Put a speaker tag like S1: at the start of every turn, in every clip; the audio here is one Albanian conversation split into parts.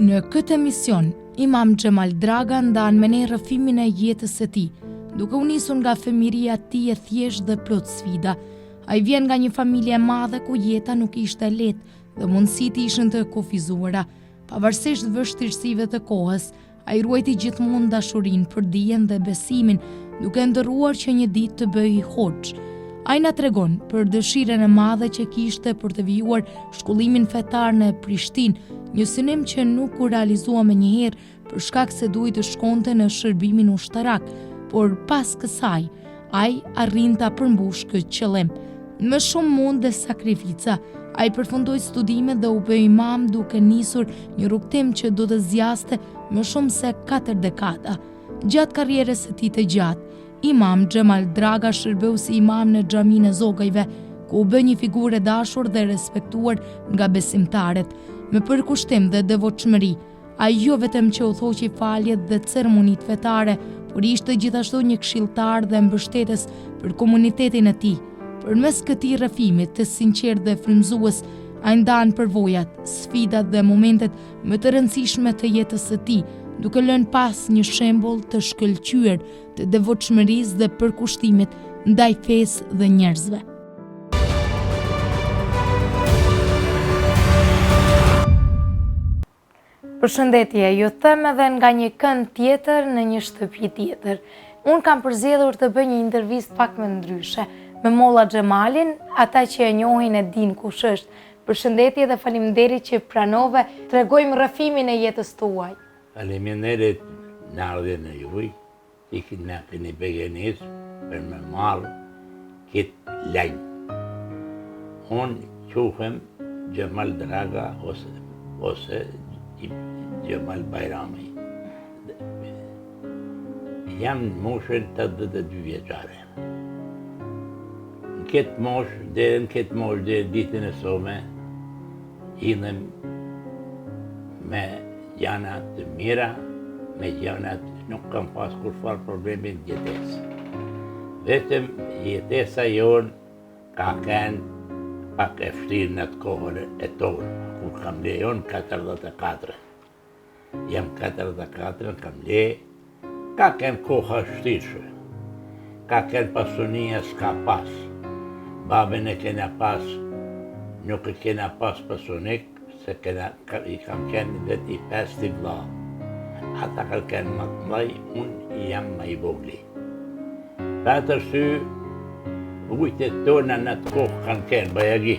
S1: Në këtë emision, Imam Xhemal Draga ndan me ne rrëfimin e jetës së tij, duke u nisur nga fëmiria e tij e thjeshtë dhe plot sfida. Ai vjen nga një familje e madhe ku jeta nuk ishte lehtë dhe mundësitë ishin të kufizuara. Pavarësisht vështirësive të kohës, ai ruajti gjithmonë dashurinë për dijen dhe besimin, duke ndërruar që një ditë të bëhej hoxh. Ai na tregon për dëshirën e madhe që kishte për të vijuar shkollimin fetar në Prishtinë, një synim që nuk u realizua menjëherë për shkak se duhej të shkonte në shërbimin ushtarak, por pas kësaj, ai arrin ta përmbush këtë qëllim. Me shumë mund dhe sakrifica, ai përfundoi studimet dhe u bë imam duke nisur një rrugtim që do të zgjaste më shumë se 4 dekada. Gjatë karrierës së tij të gjatë, Imam Xhemal Draga shërbeu si imam në xhaminë e Zogajve, ku u bë një figurë e dashur dhe respektuar nga besimtarët. Me përkushtim dhe devotshmëri, ai jo vetëm që u thoqi faljet dhe ceremonitë fetare, por ishte gjithashtu një këshilltar dhe mbështetës për komunitetin e tij. Përmes këtij rrëfimi të sinqertë dhe frymëzues, ai ndan përvojat, sfidat dhe momentet më të rëndësishme të jetës së tij, duke lënë pas një shembull të shkëlqyer të devotshmërisë dhe përkushtimit ndaj fesë dhe njerëzve. Përshëndetje, ju them edhe nga një kënd tjetër në një shtëpi tjetër. Unë kam përzgjedhur të bëj një intervistë pak më ndryshe me Molla Xhemalin, ata që e njohin e din kush është. Përshëndetje dhe faleminderit që pranove tregojmë rrëfimin e jetës tuaj.
S2: Faleminderit në ardhjen e juaj, që na keni begenis për me marrë këtë lajm. Unë quhem Xhemal Draga ose Xhemal Bajrami. Jam në moshën 82 vjeçare. Në këtë moshë, dhe ditën e some, hidhem me gjana të mira, me gjana nuk kam pas kurfar problemin jetesë. Vetëm jetesa jonë ka qenë pak e vështirë në të kohën e tonë, kur kam lejon 44. Jam 44, kam le, ka qenë koha shtirëshe. Ka qenë pasunia s'ka pas. Babën e kena pas, nuk e kena pas pasunik, se i kam qenë vetë i 5 vlla. Ata ka qenë më të mëdhej, unë jam më i vogli. Pa të arsye, ujtet tona në të kohë kanë qenë bajagi,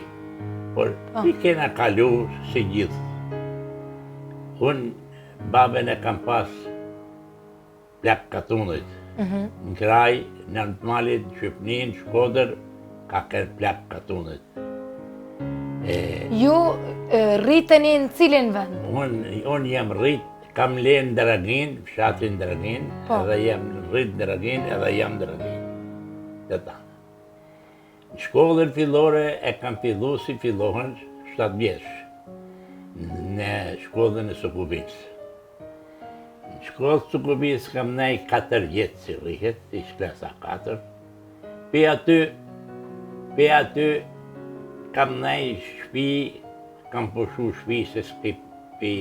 S2: por i kena kalu si gjithë. Unë babën e kam pas plak katunit. Në kraj, në Malit, Shqipnin, Shkodër, ka qenë plak katunit.
S1: Ju rriteni në cilin vend?
S2: Unë jam rrit, kam le në Dragin, fshatin Dragin, edhe jam rrit Dragin, edhe jam Dragin. Dhe ta. Në shkollën fillore e kam fillu si fillohen 7 vjeç, në shkollën e Sukubis. Në shkollën Sukubis kam nej 4 vjeç si rrihet, ish klasa 4. Pe aty, kam nej shpi, kam pushu shpi se s'pi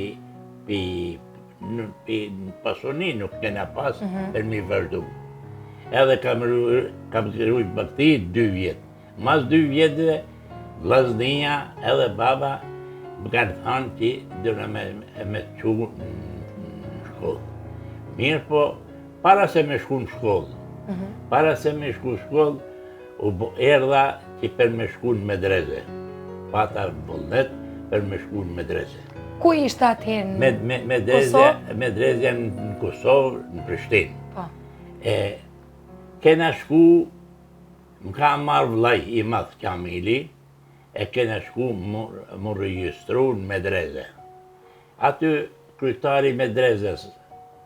S2: pasoni nuk kena pas për mi vërdu. Edhe kam rrujt bakti 2 vjetë. Mas 2 vjetëve, vllaznia edhe baba më kanë thanë që dëna me qu në shkollë. Mirë po, para se me shku në shkollë, u erdha që për me shku në medreze. Pata vullnet për me shku në medreze.
S1: Ku ishte atëherë?
S2: Medreze në Kosovë, në Prishtinë. Kena shku, më ka marrë vllai i madh Kamili, e kena shku më regjistru në medreze. Aty kryetari medrezes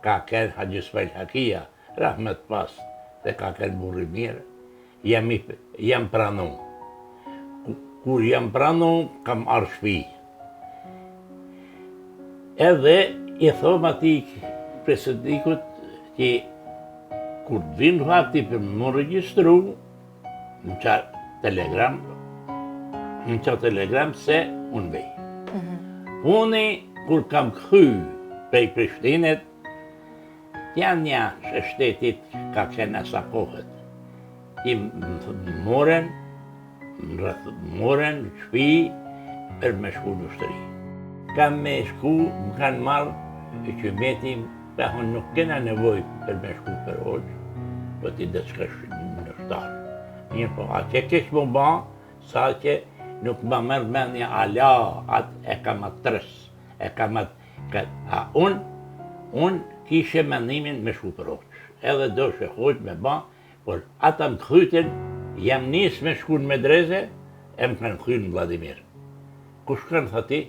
S2: ka qenë Haxhi Ismail Hakia, rahmet pas, se ka qenë burri mirë. Jam pranu. Kur jam pranu, kam arë shpi. Edhe i thom ati presidikut që kur të vinë fakti për më regjistru, në qatë telegram se unë vej. Unë kur kam këthy prej Prishtinit, janë një shtetit ka qenë asa kohët. Ti moren shpi për me shku në ushtëri. Kam me shku, më kanë marrë e që metim, pëhon nuk kena nevoj për me shku për hoqë, po ti dhe s'kesh në shtarë. Mirë po, a që kesh më ba, sa që nuk më mërë menja ala, atë e kam atë tërës, e kam atë, a unë kishe mendimin me shku për hoqë. Edhe do shë hoqë me ba, por ata më këthytin, jam nisë me shku në Medreze, e më kanë këthy në Vladimir. Kush kanë, thati,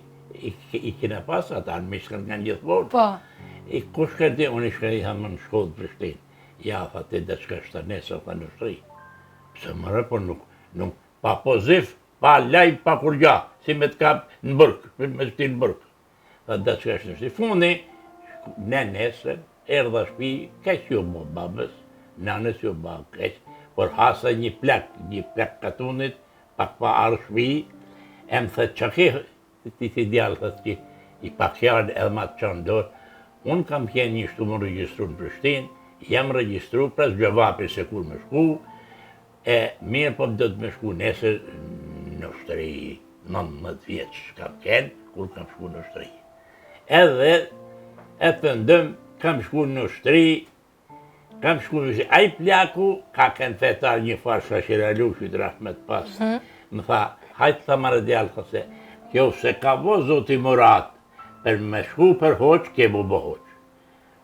S2: i kina pas, ata në mishë kanë gjithmonë.
S1: Po.
S2: Kush kanë ti, unë i shkëri hamë në shkodë Prishtinë. Ja, thati, dhe shka shta nesër, tha në shtri. Pse mëre, por nuk, pa pozif, pa laj, pa kur gja, si me të kap në bërk, me të ti në bërk. Tha, dhe shka shta në shtri. Fundi, në nesër, erdha shpi, keq jo mo babës, nanës jo ba keq, por hasa një plak katunit, pak pa arë shpi, e më thët që ke, ti djallë thët që i pakjarë edhe ma të qanë dorë, unë kam qenë një shtu më registru në Prishtinë, jam registru, pres gjëvapi se kur me shku, e mirë po do të me shku nesër në ushtëri 19 vjeç kam qenë, kur kam shku në ushtëri. Edhe, e të ndëm, kam shku në ushtëri, kam shku në ushtëri, a i plaku, ka kënë fetar një farë shashiralu, që të rahmet pas, më tha, hajtë tha marë djallë, këse, kjo se ka vo zoti Murat, për me shku për hoqë, ke mu bo hoqë.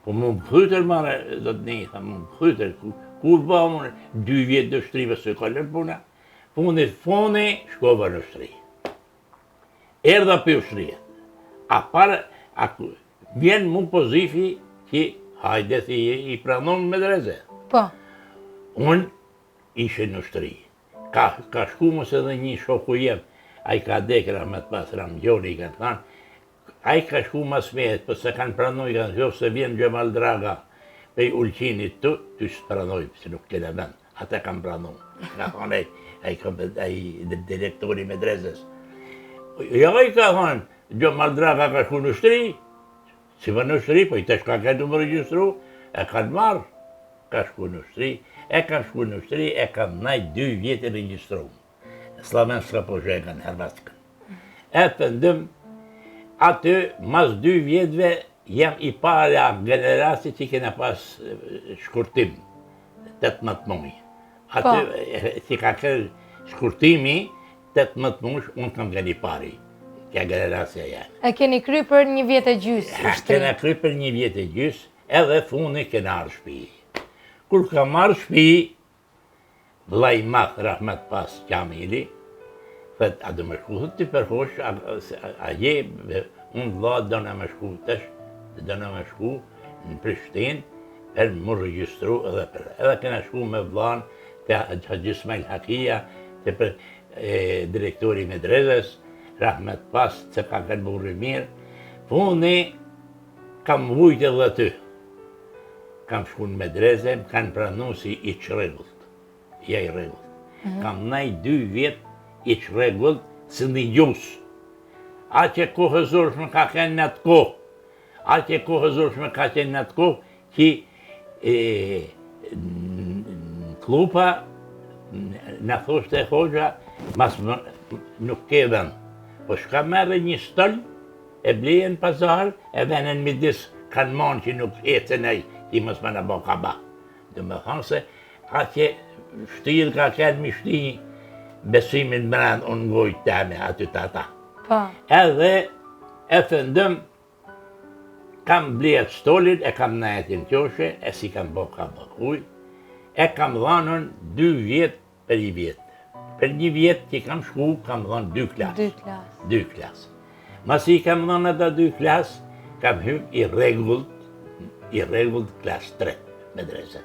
S2: Po mu më këtër marë, do të një, tha mu më këtër, kur ba më 2 vjetë në shtrive se kalën puna, foni, shkova në shtri. Erdha për shtrijet. A parë, vjen mu pozifi që hajde thi i pranon me Medreze.
S1: Po.
S2: Unë ishe në shtri. Ka shku mos edhe një shoku jem, a i ka dekra me të pas Ramgjoni, i kanë thanë, a i ka shku mas mehet, për se kanë pranoj, kanë shku se vjen Gjemal Draga, pej Ulqinit të së pranoj, se nuk kene vend, ata kanë pranoj. Ka thonë a i direktori Medrezes. Ja i ka thonë, Gjemal Draga ka shku në shtri, si më në shtri, po i të shka këtë më registru, e kanë marrë, ka shku në shtri, e kam shku në shtri, e kam najt 2 vjetë registru. Slaven s'ka po që e kanë hervaskën. E të ndëm, aty, mas 2 vjetëve, jam i para generasi që kena pas shkurtim, 18 muaj. Aty, që ka kërë shkurtimi, 18 muaj, unë kam gani pari, kja generasja janë.
S1: E keni kry për 1 vjetë e gjysë?
S2: Kena kry për 1 vjetë e gjysë, edhe fundi kena arë shpi. Kur ka marrë shpi, vlaj math rahmet pas Kamili, thët, a do me shku, thët ti përhosh, a je, unë vla do në me shku tësh, do në me shku në Prishtinë, për më registru edhe kena shku me vlan, të Haxhi Ismail Hakia, të për direktori Medrezes, rahmet pas, që ka kanë burri mirë, fundi kam vujt edhe ty. Kam shku në Medreze, më kanë pranu si i qregullt. Ja i regullt. Kam najt 2 vjetë i qregullt së një gjusë. A që kohëzorshme ka qenë në atë kohë. A që kohëzorshme ka qenë në atë kohë, që klupa në thoshte e hoxha, mas nuk ke vend. Po shka merre një stëll, e blejen pazar, e venen midis kanë manë që nuk ecen e që mos më në bo kaba. Dhe me thonë se, a që shtirë ka qenë mi shti besimin mërën unë ngojtë teme aty të ata. Edhe e thëndëm, kam blijet stolin, e kam najetin qoshe, e si kam bo kaba kuj, e kam dhanën 2 vjetë për 1 vjetë. Për 1 vjetë që kam shku, kam dhanë 2 klasë. 2 klasë. Masi kam dhanë ata 2 klasë, kam hymë i regullt klasë 3 Medreze.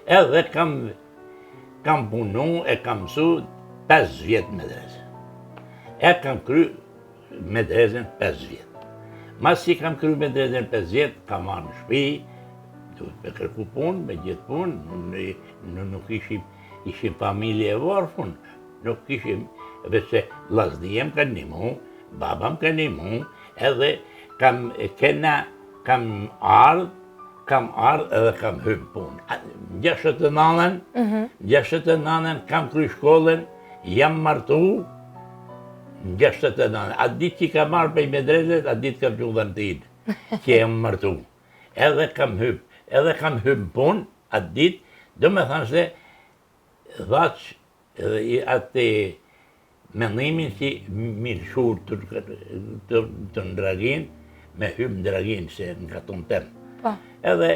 S2: Edhe kam punu, e kam mësu 5 vjetë Medreze. E kam kry Medrezen 5 vjetë. Masi kam kry Medrezen 5 vjetë, kam marrë në shpi, duhet me kërku punë, me gjithë punë, nuk ishim familje e varfun, nuk ishim, veç se lasdijem ka një mu, babam ka një mu, edhe kam ardhë edhe kam hypë punë. 69 kam kry shkollën, jam martu, 69. Atë ditë që ka marrë pej medrezet, atë ditë kam gjullën tinë, që jam martu. Edhe kam hypë punë, atë ditë, do me thanë se, dhaq atë mendimin që mirë shurë të ndragin, me hymë ndragin, se në katon temë. Edhe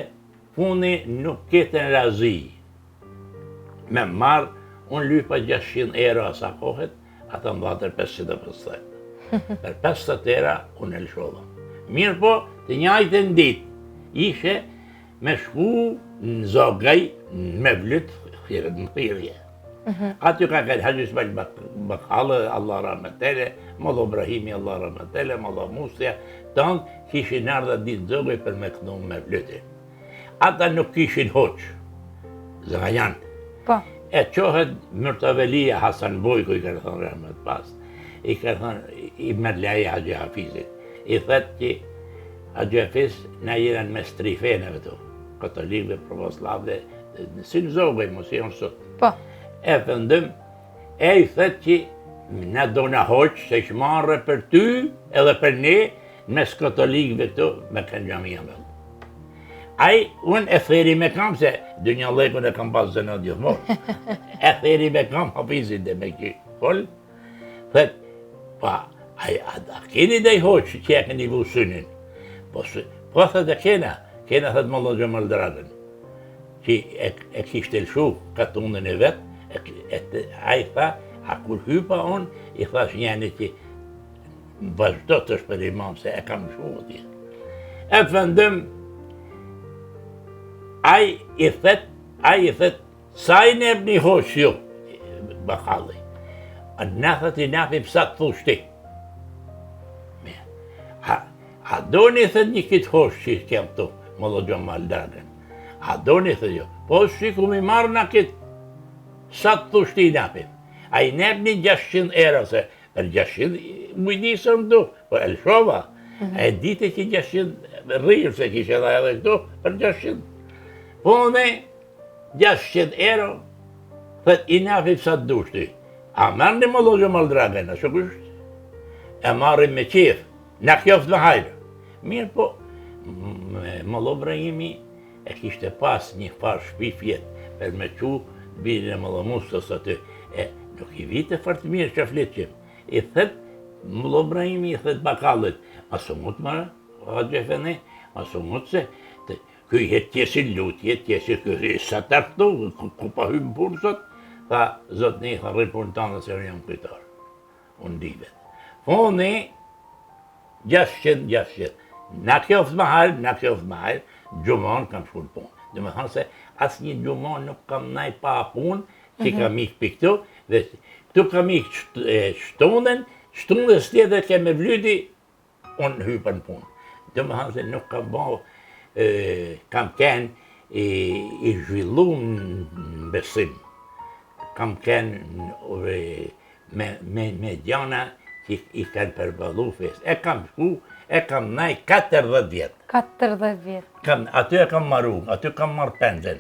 S2: puni nuk ketën razi. Me marë, unë lypa 600 euro asa kohet, ata më dhatër 550. Per 50 euro, unë e lëshova. Mirë po, të njajtën ditë, ishe me shku në Zogaj, me vlytë, në thirje. Aty ka këtë Haqë Ismail Bakalë, Allah rahmetele, Mollo Ibrahimi, Allah rahmetele, Mollo Musja, tonë kishin ardha ditë Zogaj për me kënu me vlytë. Ata nuk kishin hoqë, zgajantë. E qohet Mërtavelia Hasan Bojko, i kërë thonë rahmet pas, i kërë thonë, i mërljaja Haqë Hafizit. I thëtë që Haqë Hafiz na jenen mes tri feneve tu, katolikve, pravoslavve, si në Zogaj, mos janë sot. E thëndëm, e i thëtë që na do na hoqë, se që marrë për ty edhe për ne, mes katolikve tu, me kënë gjamia me. Unë e theri me kam, se dë një lekun e kam pas zënat gjithmonë. E theri me kam, Hafizit dhe me ki folë. Thëtë, a keni dhe i hoqë që e këni vu synin? Po thëtë e kena thëtë Mollo Xhemal Dragën, që e kishtë lëshu katunën e vetë, a i tha, a kur hypa unë, i thash njani që vazhdo të shper imam, se e kam lëshu atje. E fëndëm, a i thët, sa i neb një hoqë ju, Bakalli. Na thët i nafi pësa të thushti. A do një thët një kitë hoqë që kem të Mollo Xhemal Dragën. A do një thët jo. Po shiku mi marrë në kitë, sa të thushti i napim. A i neb një 600 euro, se për 600 mujdisëm du, po e lëshova. E dite që 600 rrijë, se kishe dha edhe këtu, për 600. Po me 600 euro, thët i nafi pësa të dushti. A mërë një Mollo Xhemal Dragën, a që kështë? E marrim me qef, në kjoft me hajrë. Mirë po, Mollo Ibrahimi e kishte pas një farë shpifjet për me qu birin e Mollo Mustës aty. Nuk i vite farë të mirë që fletqim. I thët, Mollo Ibrahimi i thët Bakallit, ma së mut marë, a gjefene, ma së mut se, këj jetë tjesi lutje, tjesi këj sa të artu, ku pa hymë punë sot, tha, zotë ne, tha rrinë punë tanë dhe se jam kujtarë. Unë divet. Po ne, 600. Na kjoft më halë, gjumon kam shkull punë. Dhe me thanë se asë një gjumon nuk kam naj pa punë, që kam ikë për këtu, dhe këtu kam ikë shtunës tjetër ke me vlyti, unë hypën punë. Dhe me thanë se nuk kam bo, kam kenë i zhvillum në besim. Kam kenë me djana që i kanë përballu fest. E kam shku, e kam naj 40 vjetë.
S3: 40 vjetë.
S2: Aty e kam maru, aty kam marrë penzen.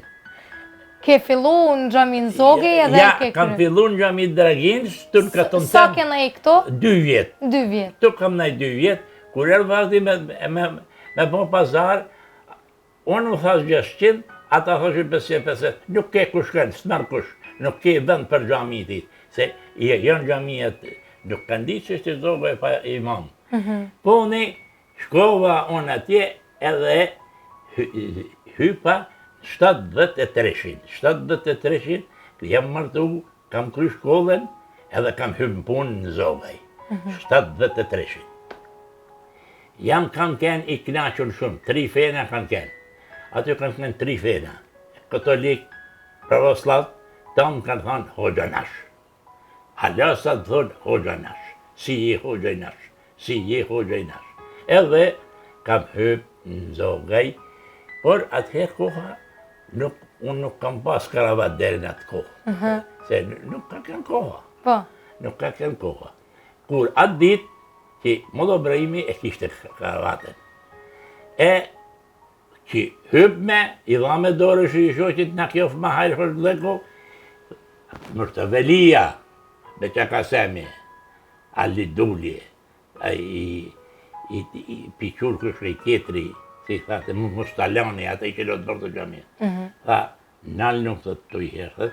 S3: Ke fillu në Xhamin Zogaj edhe
S2: Ja, kam fillu në Xhamin Draginës, të në katon
S3: sa kena i këto?
S2: 2 vjetë.
S3: 2 vjetë.
S2: Tu kam naj 2 vjetë, kur erë vakti me po pazar, unë më thash 600, ata thashin 550, nuk ke kush kanë, s'mer kush, nuk ke vend për xhamitit, se janë xhamijet, nuk kanë di që është i Zogaj pa imam. Po ne shkova unë atje edhe hypa 73, jam martu, kam kry shkollën edhe kam hypë punë në Zogaj. 73. Jam kam kenë i knaqën shumë, 3 fena kam kenë. Aty kam kenë 3 fena. Katolik, pravoslav, tam kanë thonë hoxha nash. Halasa të thonë hoxha nash. Si je hoxha nash. Edhe kam hypë në Zogaj, por atëherë koha, unë nuk kam pas karavat deri në atë kohë. Se nuk ka kënë koha. Nuk ka kënë koha. Kur atë ditë, që Mullo Ibrahimi e kishte kravatën. E që hyp me, i dha me dorë që i shoqit në kjo ma hajrë për dheko, Mërtëvelia, me që kasemi, Ali Dulje, i piqur kështë i tjetri, si thate, Mustalani, ata i që do të bërë të gjami. Tha, nalë nuk të të i herë,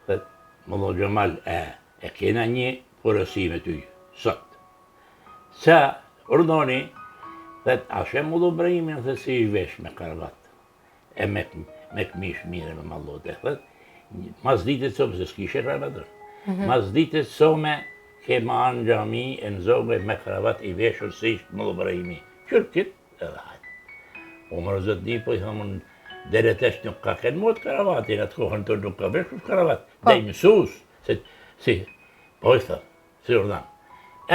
S2: thët, Mullo Gjemal, e kena një përësi me ty, sot. Sa urdoni, thët, ashe Mullo Ibrahimi, thët, si i vesh me karvat, e me këmish mire me mallote, thët, mas ditët some, se s'kishe kravatën, mas ditët some, ke ma anë gjami e në zoge me kravat i veshur si ishtë Mullo Ibrahimi. Qërkit edhe hajtë. Po më rëzët një, po i thamën, dere tesh nuk ka kënë mot kravatin, atë kohën të nuk ka veshur kravat. Dhe i mësus, si, po i thamë, si urdan.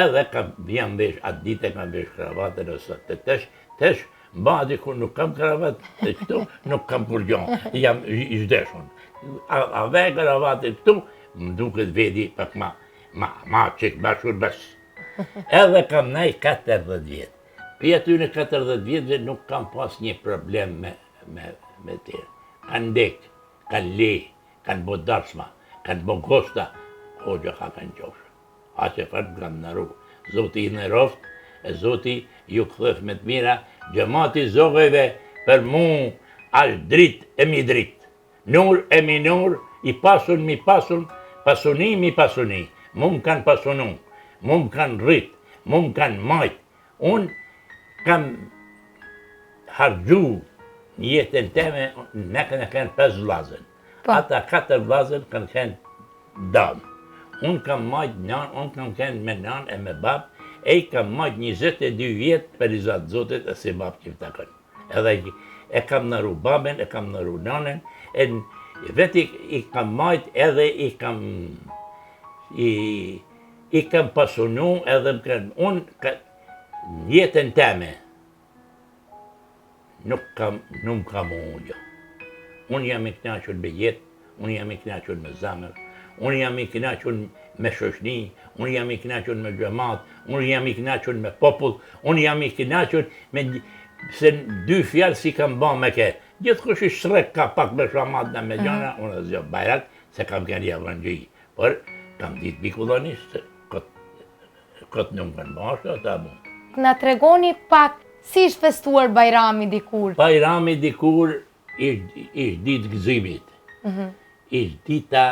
S2: Edhe kam vjen vesh, atë dite kam vesh kravatën e sot. Tesh, mbadi kur nuk kam kravat, e këtu nuk kam kur gjon, jam i shdeshun. A ve kravatin këtu, më duket vedi pak ma qik bashur bas. Edhe kam nej 40 vjetë. Për aty në 40 vjetëve nuk kam pas një problem me tërë. Kanë ndekë, kanë le, kanë bo darsma, kanë bo gosta, hoxha ka kanë qoshë. A që farë kanë në ru. Zoti i në roft, e Zoti ju këthëf me të mira, gjemati zogëve për mu ashtë drit e mi drit. Nur e mi nur, i pasun mi pasun, pasuni mi pasuni. Mu më kanë pasunu, mu më kanë rrit, mu më kanë majt. Unë kam hargju një jetën teme, ne kanë 5 vlazën. Ata 4 vlazën kanë kënë damë. Unë kam majt nanë, unë kam kënë me nanë e me babë, e i kam majt 22 vjetë për i zatë zotit e si babë që të kënë. Edhe e kam në ru babën, e kam në ru nanën, e veti i kam majt edhe i kam pasunu edhe më kanë, unë jetën teme nuk kam unë. Unë jam i knaqur me jetë, unë jam i knaqur me zamër, unë jam i knaqur me shoshni, unë jam i knaqur me gjemat, unë jam i knaqur me popull, unë jam i knaqur me se 2 fjalë si kam ba me ke. Gjithë kush i shrek ka pak me shamat në me gjana, unë dhe zjo bajrak, se kam kënë javën gjëj. Por, kam ditë bikullanisht, këtë nuk kanë bashkë, ata mu.
S3: Na tregoni pak si ishtë festuar Bajrami dikur?
S2: Bajrami dikur ishtë ditë gëzimit. Ishtë dita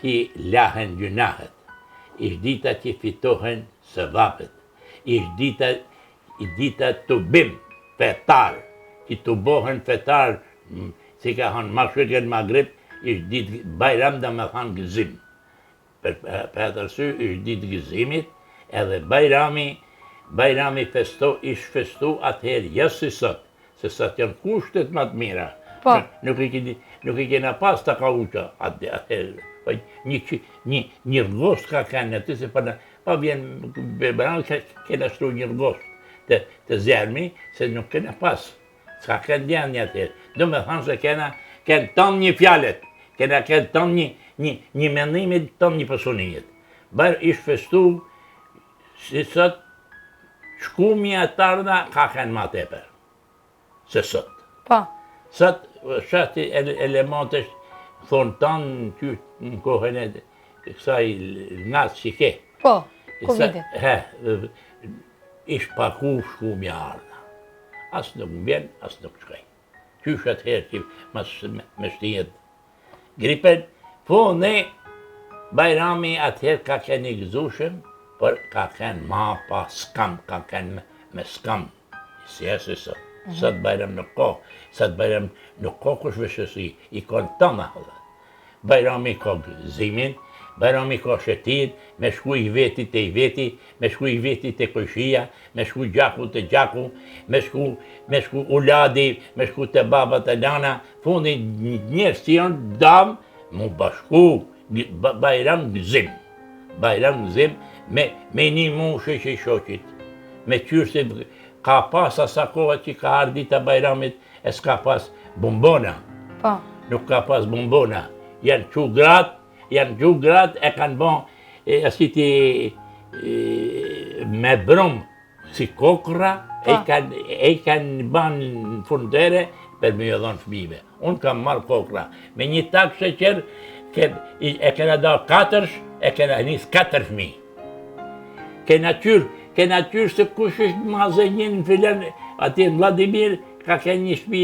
S2: që lahen gjunahet. Ishtë dita që fitohen sevapet. Ishtë dita të bim, fetar, që të bohen fetar, si ka hanë mashkën Magrib, ishtë ditë Bajram dhe me thanë gëzim. Për atë arsye ishtë ditë gëzimit, edhe Bajrami ishtë festu atëherë jasë si sot, se sot janë kushtet më të mira. Nuk i kena pas të ka uqa atëherë. Një rgost ka kanë aty, se pa vjen Bajrami kena shtru një rgost të zermi, se nuk kena pas. Ska kënë djanë një atëherë. Do me thanë se kena tonë një fjallet, kena tonë një mendimit, tonë një pësunijet. Bajrë ishtë festu, si sot, shkumi atarna ka kënë ma teper, se sot. Sot, shati elementës, thonë tanë që në kohën e kësaj nasë që ke.
S3: Covidit.
S2: Ishtë paku shkumi arna. Asë nuk më vjen, asë nuk shkaj. Qysh atëherë që me shtijet gripen, po ne Bajrami atëherë ka kënë i gëzushëm, por ka kënë ma pa skam, ka kënë me skam. Si e si sot. Sot Bajram nuk ka. Sot Bajram nuk ka kush vëshësi. I ka në tëna. Bajrami ka gëzimin, Bajrami ka shetit, me shku i veti të i veti, me shku i veti të këshia, me shku gjaku të gjaku, me shku uladi, me shku të baba të nana, fundi njërës që janë dam, mu bashku, Bajram gëzim. Bajram gëzim me një mushë që i shoqit. Me qyrë se ka pas asa kohët që ka ardhi të Bajramit, e s'ka pas bombona. Nuk ka pas bombona. Janë qu gratë, e kanë bon, asiti me brum si kokra, e kanë banë në fundere për me jo dhonë fëmive. Unë kam marrë kokra. Me një takë sheqer, e kena da 4, e kena njës 4 fëmi. Kena qyrë se kush është ma Zënjin në filan, atje në Vladimir, ka kënë një shpi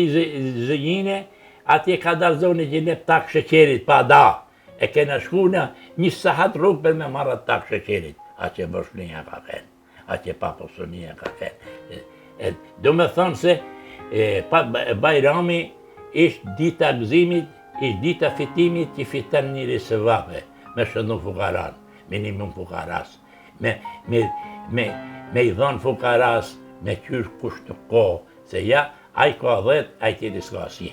S2: Zënjine, atje ka da zoni që ne takë sheqerit pa da. E kena shkuna një sahat rrugë për me marrë takë sheqerit. Atje Bosnia ka kënë, atje Paposonia ka kënë. Do me thonë se Bajrami ishtë dita gëzimit, ishtë dita fitimit që fitan njëri se vape, me shëndu fukaran, minimum fukaras. Me i dhonë fukaras, me qyrë kusht të ko, se ja, aj ka 10, aj tjeri s'ka si.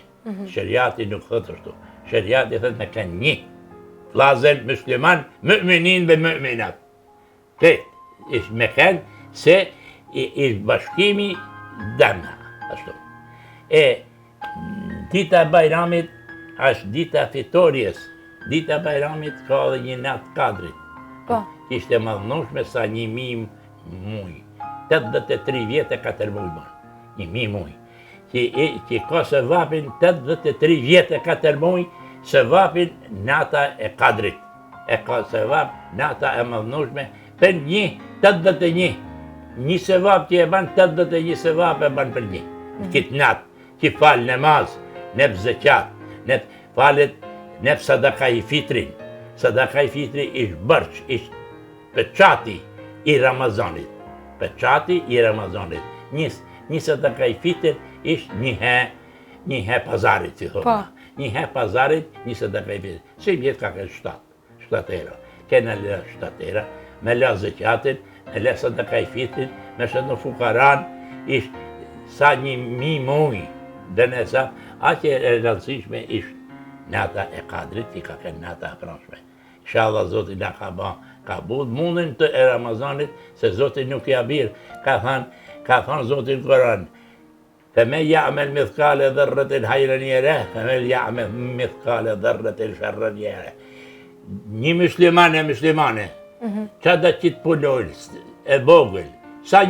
S2: Shëriati nuk thëtë ashtu. Shëriati thëtë me kanë një. Lazen, musliman, mëminin dhe mëminat. Këtë ishtë me kanë se ishtë bashkimi dëmna. Ashtu. Dita Bajramit është dita fitorjes. Dita Bajramit ka dhe një natë kadrit. Ishte madhënushme sa 1000 muj. 83 vjetë e 4 muj banë. 1000 muj. Që ka se vapin 83 vjetë e 4 muj, se vapin nata e kadrit. E ka se vap nata e madhënushme për 81. Një se vap që e banë 81 se vap e banë për një. Në kitë natë, që falë namaz, nep zeqat, nep falet, nep sadaka i fitrin. Sadaka i fitri ishtë bërç, ishtë peçati i Ramazanit. Peçati i Ramazanit. Një sadaka i fitrin ishtë një he pazarit, si thonë. Një he pazarit, një sadaka i fitrin. Si vjetë ka këtë 7 era. Kena le 7 era, me le zeqatin, me le sadaka i fitrin, me shëndu fukaran, ishtë sa 1000 muj. Dhe nësa, aqe e rëndësishme ishtë nata e kadrit, që ka kënë nata e pranshme. Inshallah Zotin na ka bud mundin të e Ramazanit, se Zotin nuk ja birë. Ka thënë Zotin Koran, فمن يعمل مثقال ذرة خيرا يره فمن يعمل مثقال ذرة شرا يره. Një muslimane, që da që të punojnë, e vogël, sa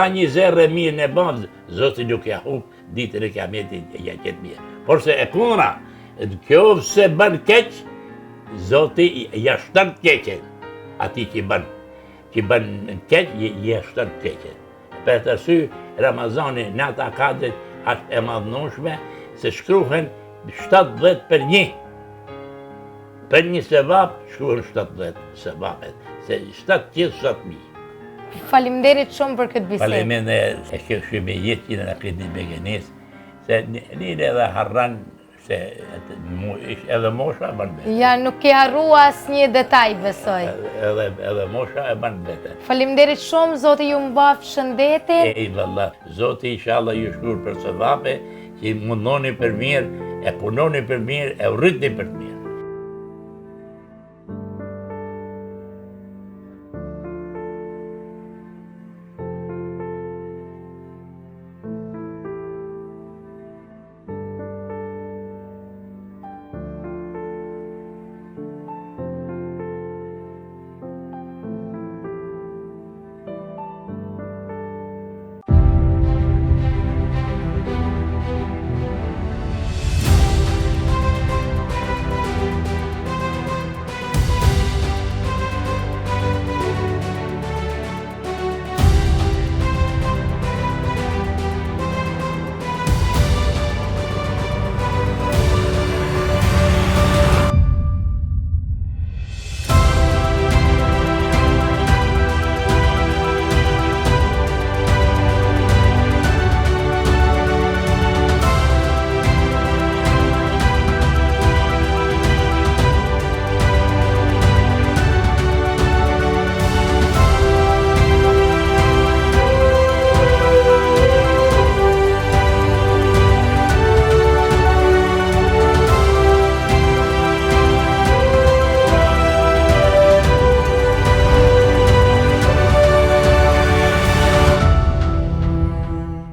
S2: një zerre mirë në bandë, Zotin nuk ja hupë, ditën e kiametit ja qëtë mirë. Por se e kundra, kjo se bën keq, Zoti ja shton keqen. Ati që bën keq, ja shton keqen. Për të sy, Ramazani, nata kadrit, është e madhënushme, se shkruhen 70 për një. Për një sevap, shkruhen 70 sevapet, se 700.000.
S3: Faleminderit shumë për këtë bisedë.
S2: Faleminderit e kjo shumë jetë që në këtë begenis, se njëre edhe harran se edhe mosha e banë vete.
S3: Ja, nuk ke harrua asnjë detaj, besoj.
S2: Edhe mosha e banë vete.
S3: Faleminderit shumë, Zoti ju mbaf shëndetin.
S2: Valla, Zoti inshallah ju shkur për sevape, që mundoni për mirë, e punoni për mirë, e urritni për mirë.